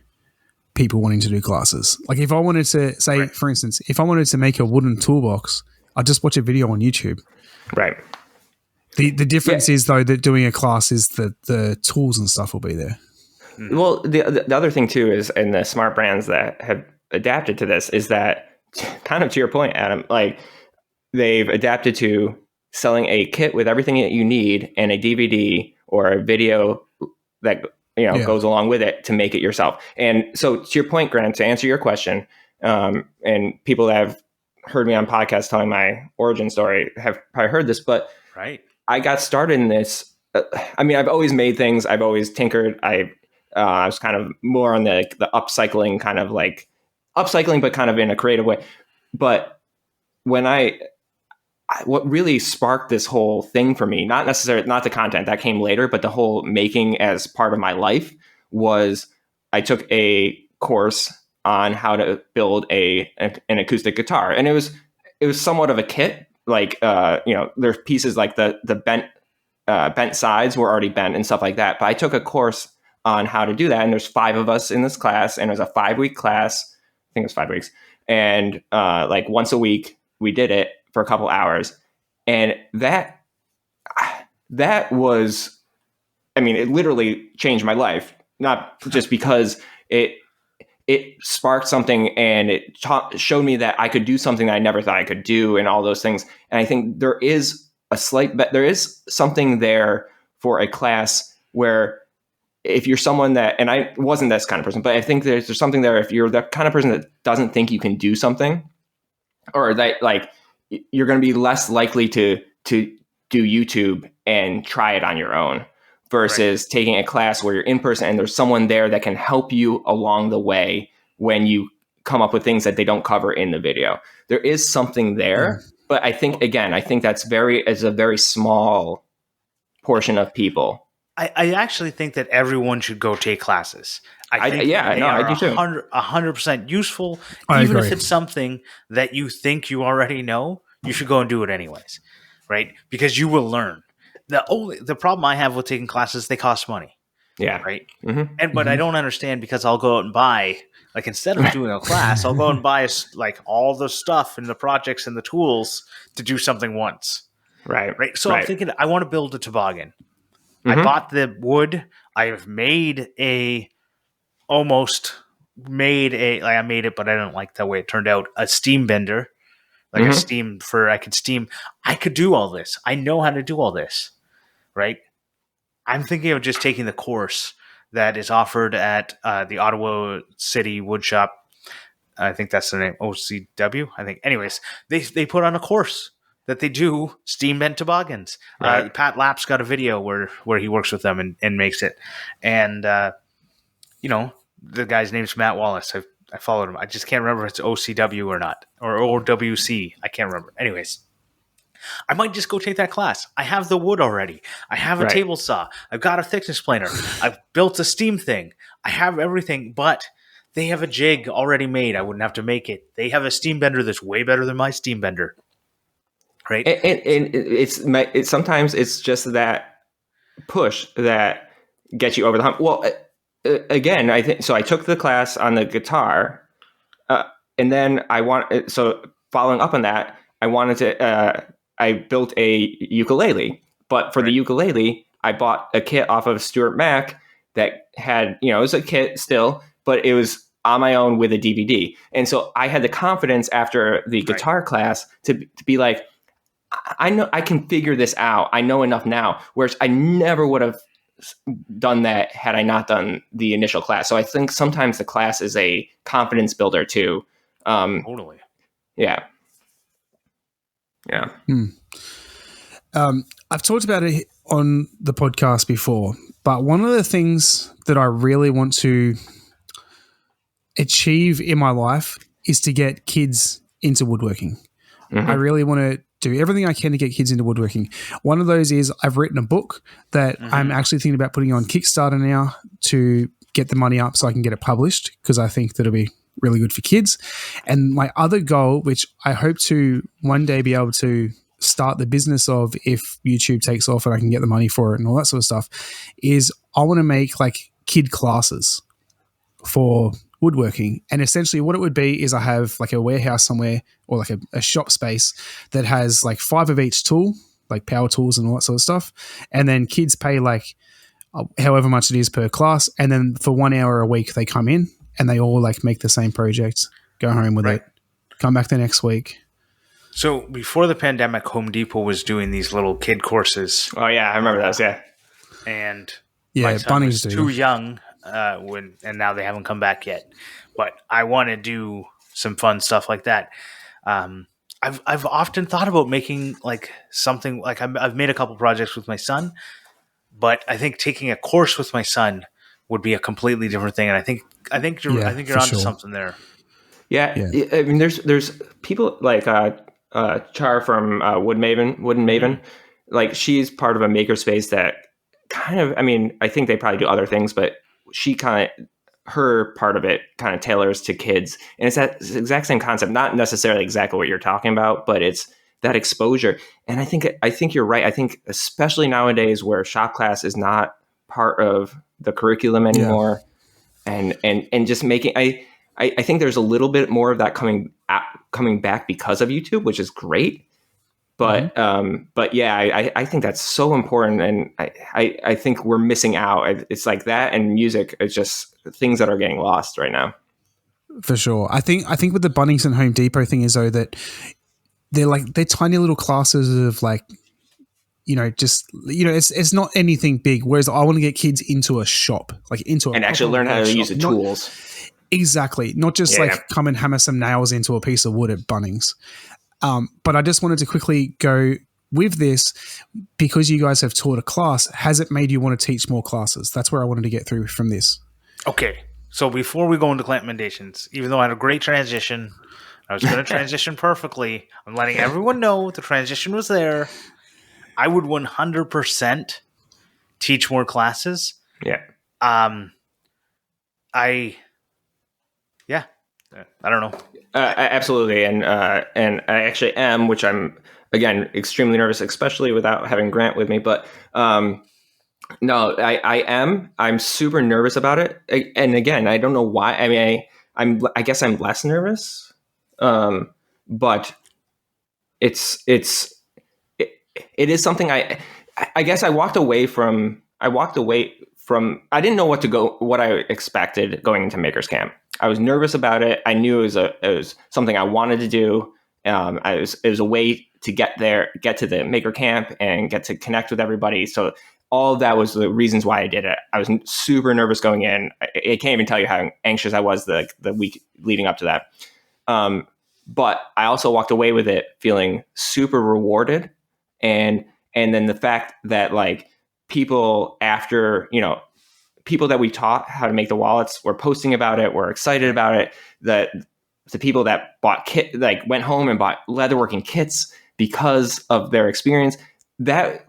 people wanting to do classes. Like if I wanted to say, for instance, if I wanted to make a wooden toolbox, I'd just watch a video on YouTube. Right. The difference is though that doing a class is that the tools and stuff will be there. Well, the other thing too is, and the smart brands that have adapted to this is that, kind of to your point, Adam, like they've adapted to selling a kit with everything that you need and a DVD or a video that goes along with it to make it yourself. And so to your point, Grant, to answer your question, and people that have heard me on podcasts telling my origin story have probably heard this, but I got started in this. I mean, I've always made things. I've always tinkered. I was kind of more on the upcycling, kind of like upcycling, but kind of in a creative way. But when what really sparked this whole thing for me, not the content that came later, but the whole making as part of my life, was I took a course on how to build an acoustic guitar. And it was somewhat of a kit. Like, there's pieces like the bent sides were already bent and stuff like that. But I took a course on how to do that. And there's 5 of us in this class, and it was a 5-week class. I think it was 5 weeks. And like once a week, we did it for a couple hours. And that was, I mean, it literally changed my life, not just because it sparked something and it showed me that I could do something that I never thought I could do and all those things. And I think there is there is something there for a class where if you're someone that, and I wasn't this kind of person, but I think there's something there if you're the kind of person that doesn't think you can do something, or that like you're going to be less likely to do YouTube and try it on your own versus taking a class where you're in person and there's someone there that can help you along the way when you come up with things that they don't cover in the video. There is something there, but I think, again, that's is a very small portion of people. I actually think that everyone should go take classes. I do too. 100% useful. Even if it's something that you think you already know, you should go and do it anyways, right? Because you will learn. The problem I have with taking classes, they cost money. Yeah. Right. Mm-hmm. But I don't understand, because I'll go out and buy, like, instead of doing a class, I'll go and buy like all the stuff and the projects and the tools to do something once. Right. So I'm thinking, I want to build a toboggan. I bought the wood. I made it, but I didn't like the way it turned out. A steam bender, like a steam I could steam. I could do all this. I know how to do all this. Right. I'm thinking of just taking the course that is offered at the Ottawa City Woodshop. I think that's the name, OCW. I think. Anyways, they put on a course that they do steam bent toboggans. Right. Pat Lapp's got a video where he works with them and makes it. And, the guy's name's Matt Wallace. I followed him. I just can't remember if it's OCW or not, or OWC. I can't remember. Anyways, I might just go take that class. I have the wood already. I have a table saw. I've got a thickness planer. I've built a steam thing. I have everything, but they have a jig already made. I wouldn't have to make it. They have a steam bender that's way better than my steam bender. Right. And it's sometimes it's just that push that gets you over the hump. Well, again, I think so. I took the class on the guitar, and then following up on that, I built a ukulele. But for the ukulele, I bought a kit off of Stuart Mac that had, it was a kit still, but it was on my own with a DVD. And so I had the confidence after the guitar class to be like, I know I can figure this out. I know enough now, whereas I never would have done that had I not done the initial class. So I think sometimes the class is a confidence builder too. Totally. Yeah. Yeah. I've talked about it on the podcast before, but one of the things that I really want to achieve in my life is to get kids into woodworking. I really want to do everything I can to get kids into woodworking. One of those is I've written a book that I'm actually thinking about putting on Kickstarter now to get the money up so I can get it published, because I think that'll be really good for kids. And my other goal, which I hope to one day be able to start the business of if YouTube takes off and I can get the money for it and all that sort of stuff, is I want to make like kid classes for woodworking. And essentially what it would be is I have like a warehouse somewhere, or like a shop space that has like 5 of each tool, like power tools and all that sort of stuff. And then kids pay like however much it is per class. And then for 1 hour a week, they come in and they all like make the same project, go home with it, come back the next week. So before the pandemic, Home Depot was doing these little kid courses. Oh yeah. I remember those. Yeah. And yeah, Bunnies was too young and now they haven't come back yet. But I want to do some fun stuff like that. I've often thought about making like something like I've made a couple projects with my son, but I think taking a course with my son would be a completely different thing. And I think you're onto something there. Yeah. I mean, there's people like Char from Wooden Maven. Like she's part of a makerspace that kind of, I mean, I think they probably do other things, but she her part of it kind of tailors to kids. And it's that exact same concept, not necessarily exactly what you're talking about, but it's that exposure. And I think you're right. I think especially nowadays where shop class is not part of the curriculum anymore, and just making, I think there's a little bit more of that coming coming back because of YouTube, which is great. But yeah, I think that's so important, and I think we're missing out. It's like that and music. It's just things that are getting lost right now. For sure. I think with the Bunnings and Home Depot thing is though that they're tiny little classes of like, it's not anything big. Whereas I want to get kids into a shop, like into a and actually learn how to use the tools. Exactly. Not just come and hammer some nails into a piece of wood at Bunnings. But I just wanted to quickly go with this because you guys have taught a class. Has it made you want to teach more classes? That's where I wanted to get through from this. Okay. So before we go into Clampmendations, even though I had a great transition, I was going to transition perfectly. I'm letting everyone know the transition was there. I would 100% teach more classes. Yeah. I don't know. Absolutely, and I actually am, which I'm again extremely nervous, especially without having Grant with me. But no, I am. I'm super nervous about it, and again, I don't know why. I mean, I guess I'm less nervous, but it is something I guess I walked away from. I didn't know what I expected going into Makers Camp. I was nervous about it. I knew it was something I wanted to do. It was a way to get to the Maker Camp and get to connect with everybody. So all of that was the reasons why I did it. I was super nervous going in. I can't even tell you how anxious I was the week leading up to that. But I also walked away with it feeling super rewarded. And then the fact that like people after, people that we taught how to make the wallets were posting about it, were excited about it. That the people that bought went home and bought leatherworking kits because of their experience. There's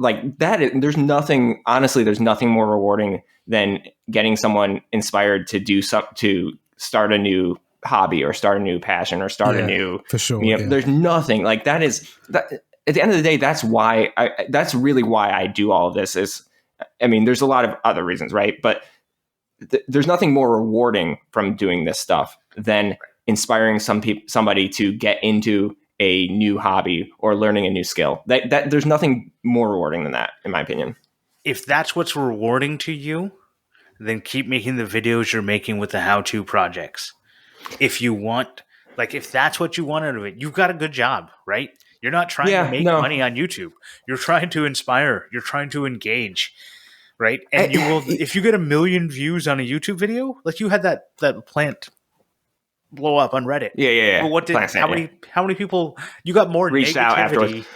nothing more rewarding than getting someone inspired to start a new hobby or start a new passion or start a new, for sure. There's nothing like that at the end of the day, that's really why I do all of this there's a lot of other reasons, right? But there's nothing more rewarding from doing this stuff than inspiring somebody to get into a new hobby or learning a new skill. That there's nothing more rewarding than that, in my opinion. If that's what's rewarding to you, then keep making the videos you're making with the how-to projects. If that's what you want out of it, you've got a good job, right? You're not trying to make money on YouTube. You're trying to inspire. You're trying to engage, right? And you will, if you get 1 million views on a YouTube video, like you had that plant blow up on Reddit. Yeah. But how many people, you got more reached out afterwards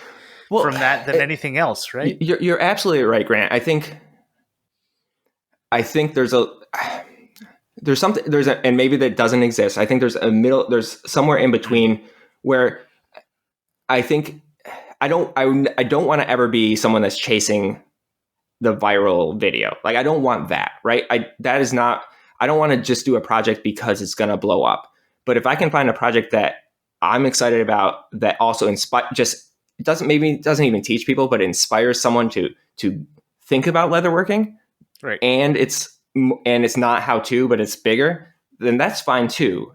from that than anything else, right? You're absolutely right, Grant. I think there's something, and maybe that doesn't exist. I think there's somewhere in between where I think I don't want to ever be someone that's chasing the viral video. Like I don't want that, right? I don't want to just do a project because it's going to blow up. But if I can find a project that I'm excited about that also doesn't even teach people, but inspires someone to think about leatherworking, right? And it's not how to, but it's bigger, then that's fine too.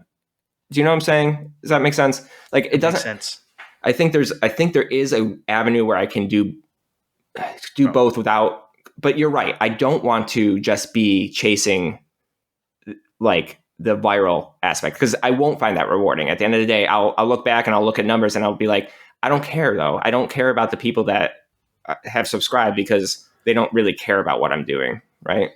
Do you know what I'm saying? Does that make sense? Like it doesn't. Makes sense. I think there is an avenue where I can do both without. But you're right. I don't want to just be chasing like the viral aspect because I won't find that rewarding. At the end of the day, I'll look back and I'll look at numbers and I'll be like, I don't care though. I don't care about the people that have subscribed because they don't really care about what I'm doing. Right.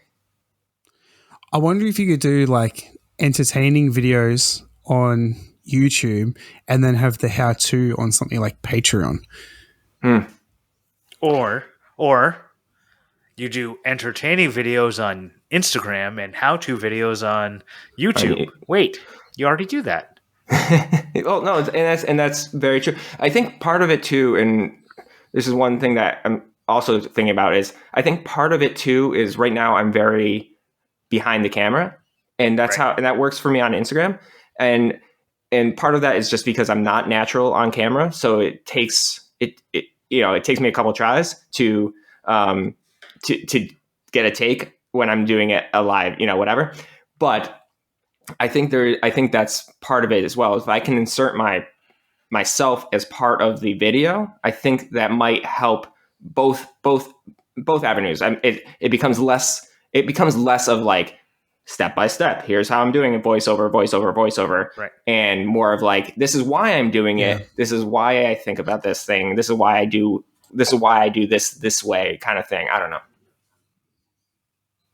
I wonder if you could do like entertaining videos on YouTube and then have the how-to on something like Patreon. Or you do entertaining videos on Instagram and how-to videos on YouTube. Wait, you already do that. Well, no, and that's very true. I think part of it too, and this is one thing that I'm also thinking about, is I think part of it too is right now I'm very behind the camera, and that's how, and that works for me on Instagram, and part of that is just because I'm not natural on camera, so it takes me a couple tries to get a take when I'm doing it live, whatever. But I think that's part of it as well. If I can insert my myself as part of the video, I think that might help both avenues. It becomes less of like step by step. Here's how I'm doing it, voiceover, Right. and more of like, this is why I'm doing it. This is why I think about this thing. This is why I do this way, kind of thing. I don't know.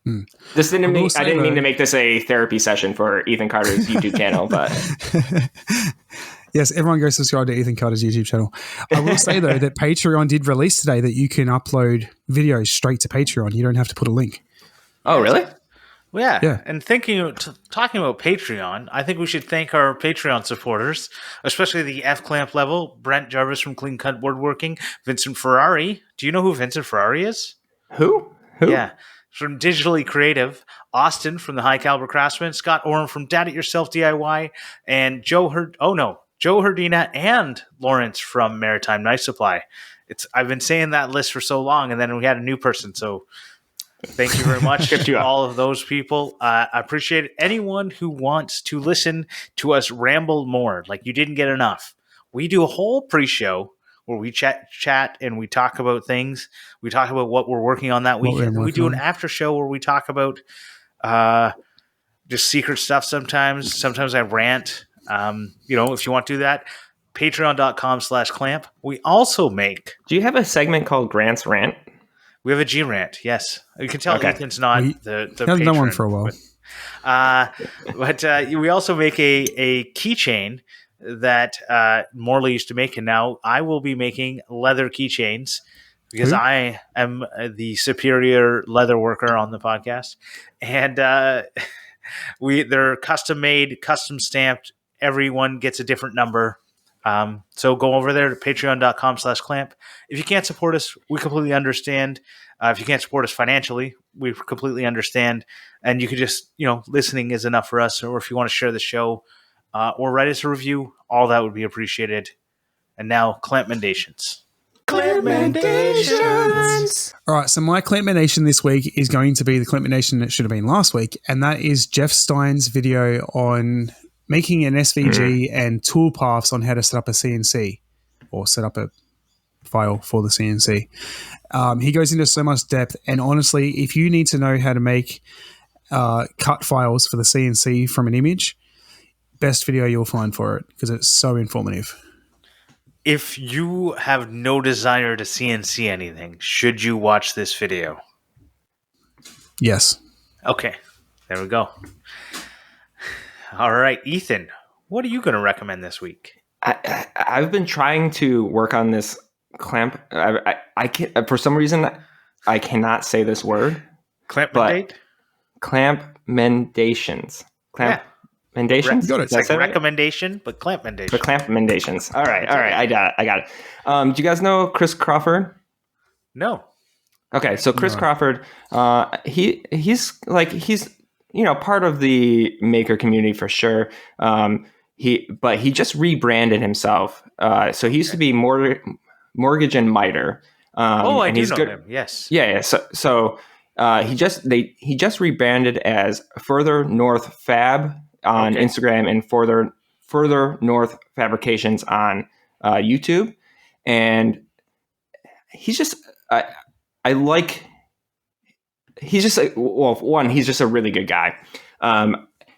I didn't mean to make this a therapy session for Ethan Carter's YouTube channel, but yes, everyone go subscribe to Ethan Carter's YouTube channel. I will say though that Patreon did release today that you can upload videos straight to Patreon. You don't have to put a link. Oh, really? Well, yeah. And talking about Patreon, I think we should thank our Patreon supporters, especially the F Clamp level, Brent Jarvis from Clean Cut Woodworking, Vincent Ferrari. Do you know who Vincent Ferrari is? Who? Yeah. From Digitally Creative, Austin from the High Caliber Craftsman, Scott Oram from Dad It Yourself DIY, and Joe Herdina and Lawrence from Maritime Knife Supply. I've been saying that list for so long, and then we had a new person, so thank you very much to all of those people. I appreciate it. Anyone who wants to listen to us ramble more, like you didn't get enough. We do a whole pre-show where we chat and we talk about things. We talk about what we're working on that weekend. We do an after show where we talk about just secret stuff sometimes. Sometimes I rant. If you want to do that, patreon.com/clamp. We also make... Do you have a segment called Grant's Rant? We have a G rant, yes. You can tell Ethan's not the hasn't done one for a while. But we also make a keychain that Morley used to make, and now I will be making leather keychains because I am the superior leather worker on the podcast. And they're custom made, custom stamped. Everyone gets a different number. So go over there to patreon.com/clamp. If you can't support us, we completely understand. If you can't support us financially, we completely understand. And you could just, listening is enough for us. Or if you want to share the show or write us a review, all that would be appreciated. And now, Clampmendations. Clampmendations. All right, so my Clampmendation this week is going to be the Clampmendation that should have been last week, and that is Jeff Stein's video on making an SVG and toolpaths on how to set up a CNC or set up a file for the CNC. He goes into so much depth, and honestly, if you need to know how to make cut files for the CNC from an image, best video you'll find for it because it's so informative. If you have no desire to CNC anything, should you watch this video? Yes. Okay, there we go. All right, Ethan, what are you going to recommend this week? I've been trying to work on this clamp. I can't, for some reason, I cannot say this word. Clampmendate? Clampmendations. Clampmendations? Got it. It's like recommendation, but Clampmendations. But Clampmendations. All right. I got it. Do you guys know Chris Crawford? No. Okay, so Chris Crawford, he's part of the maker community for sure. But he just rebranded himself. So he used to be Mortgage and Miter. I do know him. Yes. Yeah. So he just rebranded as Further North Fab on Instagram and Further North Fabrications on YouTube, and he's just he's just a really good guy.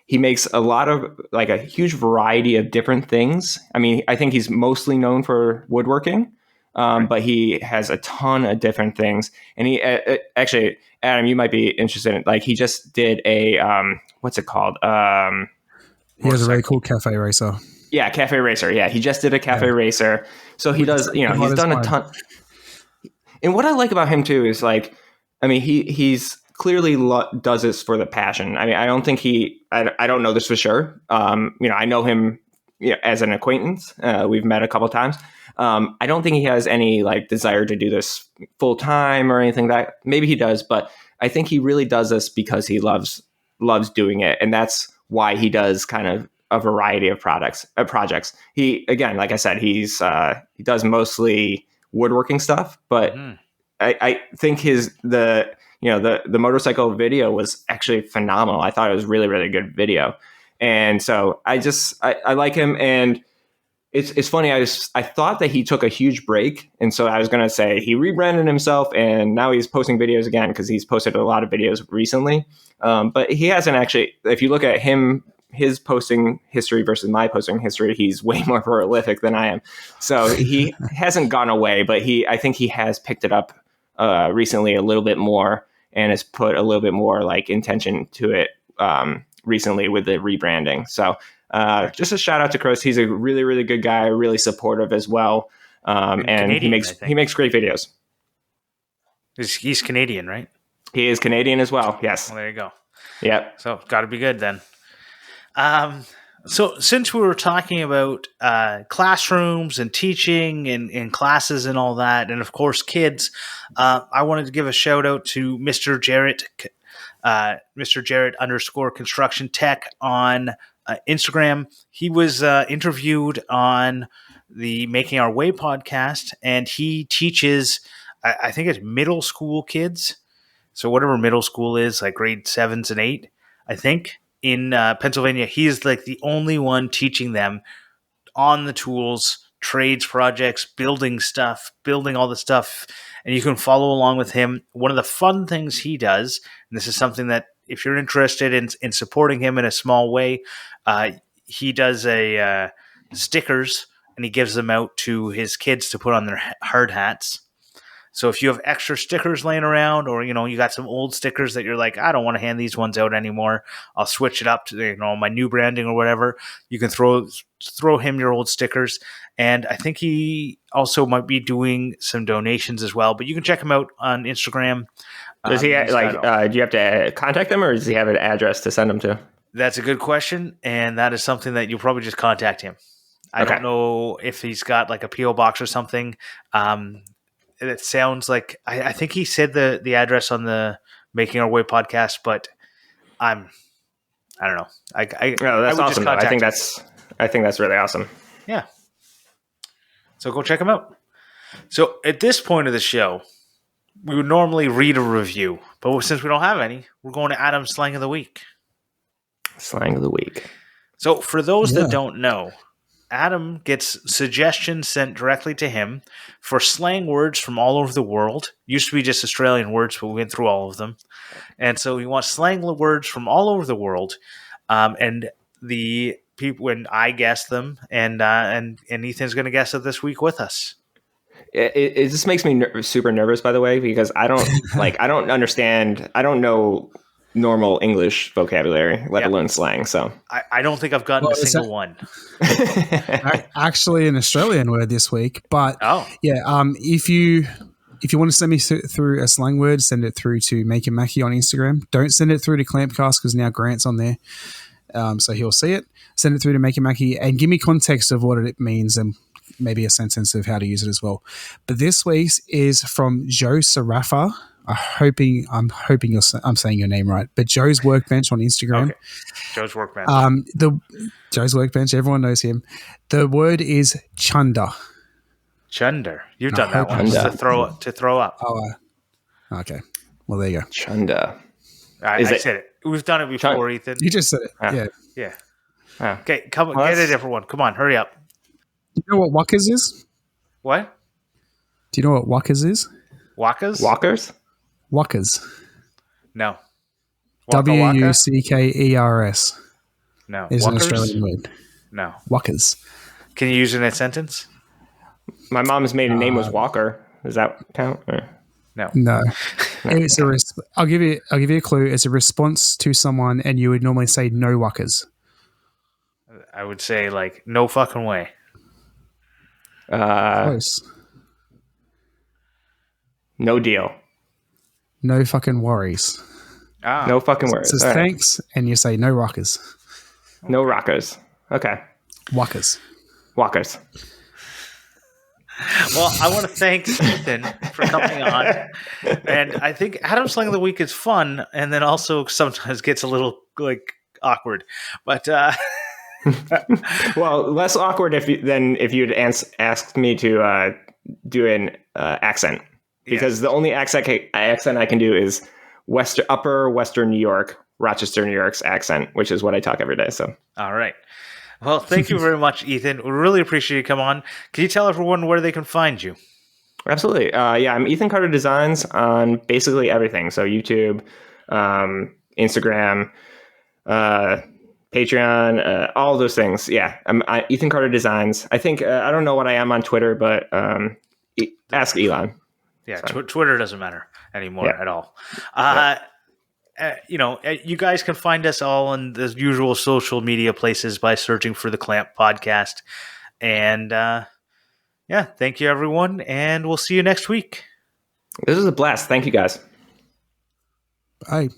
He makes a lot of a huge variety of different things. I mean, I think he's mostly known for woodworking, but he has a ton of different things. And he actually, Adam, you might be interested in, he just did a, what's it called? He has a very cool cafe racer. Yeah, cafe racer. Yeah, he just did a cafe racer. So he does, he's done a ton. And what I like about him too is he's clearly does this for the passion. I mean, I don't think I don't know this for sure. I know him as an acquaintance. We've met a couple of times. I don't think he has any desire to do this full time or anything that maybe he does, but I think he really does this because he loves doing it. And that's why he does kind of a variety of projects. He, again, like I said, he does mostly woodworking stuff, but I think the motorcycle video was actually phenomenal. I thought it was really, really good video. And so I like him. And It's funny. I thought that he took a huge break, and so I was going to say he rebranded himself, and now he's posting videos again because he's posted a lot of videos recently. But he hasn't actually. If you look at him, his posting history versus my posting history, he's way more prolific than I am. So he hasn't gone away, but I think he has picked it up recently a little bit more and has put a little bit more like intention to it recently with the rebranding. So. Just a shout out to Chris. He's a really, really good guy, really supportive as well. And Canadian, he makes great videos. He's Canadian, right? He is Canadian as well. Yes. Well, there you go. Yep. So got to be good then. So since we were talking about classrooms and teaching and classes and all that, and of course kids, I wanted to give a shout out to Mr. Jarrett, Mr. Jarrett _ construction tech on Instagram. He was interviewed on the Making Our Way podcast, and he teaches, I think it's middle school kids. So whatever middle school is, like grade 7s and 8, I think, in Pennsylvania. He's like the only one teaching them on the tools, trades, projects, building stuff, building all the stuff. And you can follow along with him. One of the fun things he does, and this is something that if you're interested in supporting him in a small way, he does stickers, and he gives them out to his kids to put on their hard hats. So if you have extra stickers laying around, or you got some old stickers that you're like, I don't want to hand these ones out anymore, I'll switch it up to my new branding or whatever. You can throw him your old stickers, and I think he also might be doing some donations as well. But you can check him out on Instagram. Does he do you have to contact them, or does he have an address to send them to? That's a good question, and that is something that you'll probably just contact him. I don't know if he's got like a PO box or something. It sounds like I think he said the address on the Making Our Way podcast, but I don't know. That's awesome. I think that's really awesome. Yeah. So go check him out. So at this point of the show, we would normally read a review, but since we don't have any, we're going to Adam's Slang of the Week. Slang of the Week. So for those that don't know, Adam gets suggestions sent directly to him for slang words from all over the world. Used to be just Australian words, but we went through all of them. And so he wants slang words from all over the world. And the people, when I guess them, and Ethan's going to guess it this week with us. It just makes me super nervous, by the way, because I don't I don't understand. I don't know normal English vocabulary, let alone slang. So I don't think I've gotten a single one. Actually, an Australian word this week, but if you want to send me through a slang word, send it through to Make It Mackie on Instagram. Don't send it through to Clampcast because now Grant's on there, so he'll see it. Send it through to Make It Mackie and give me context of what it means and maybe a sentence of how to use it as well. But this week's is from Joe Sarafa. I'm hoping I'm saying your name right, but Joe's Workbench on Instagram. Okay. Joe's Workbench. Joe's Workbench. Everyone knows him. The word is chunder. Chunder. You've done that one to throw up. Oh, okay. Well, there you go. Chunder. I said it. We've done it before, Ethan. You just said it. Yeah. Oh. Okay, come on, get a different one. Come on, hurry up. Do you know what Wackers is? What? Do you know what Wackers is? Wackers? Walkers? Wackers. No. Wuckers. No. Is an Walkers? Australian word. No. Wackers. Can you use it in a sentence? My mom's maiden name was Walker. Does that count? Or? No. It's I'll give you a clue. It's a response to someone, and you would normally say no Wackers. I would say like no fucking way. Close. No deal. No fucking worries. No fucking worries. It says thanks, and you say no rockers. No rockers. Okay. Wackers. Walkers. Well, I want to thank Ethan for coming on. And I think Adam's Slang of the Week is fun, and then also sometimes gets a little like awkward. But well, less awkward than if you'd asked me to do an accent, because the only accent I can do is Upper Western New York, Rochester, New York's accent, which is what I talk every day. So all right. Well, thank you very much, Ethan. We really appreciate you coming on. Can you tell everyone where they can find you? Absolutely. Yeah, I'm Ethan Carter Designs on basically everything. So YouTube, Instagram, Patreon, all those things. Yeah, I'm Ethan Carter Designs. I think I don't know what I am on Twitter, but ask Elon. Yeah, So, Twitter doesn't matter anymore yeah. at all. Yeah. You guys can find us all on the usual social media places by searching for the Clamp Podcast. And thank you, everyone. And we'll see you next week. This is a blast. Thank you, guys. Bye.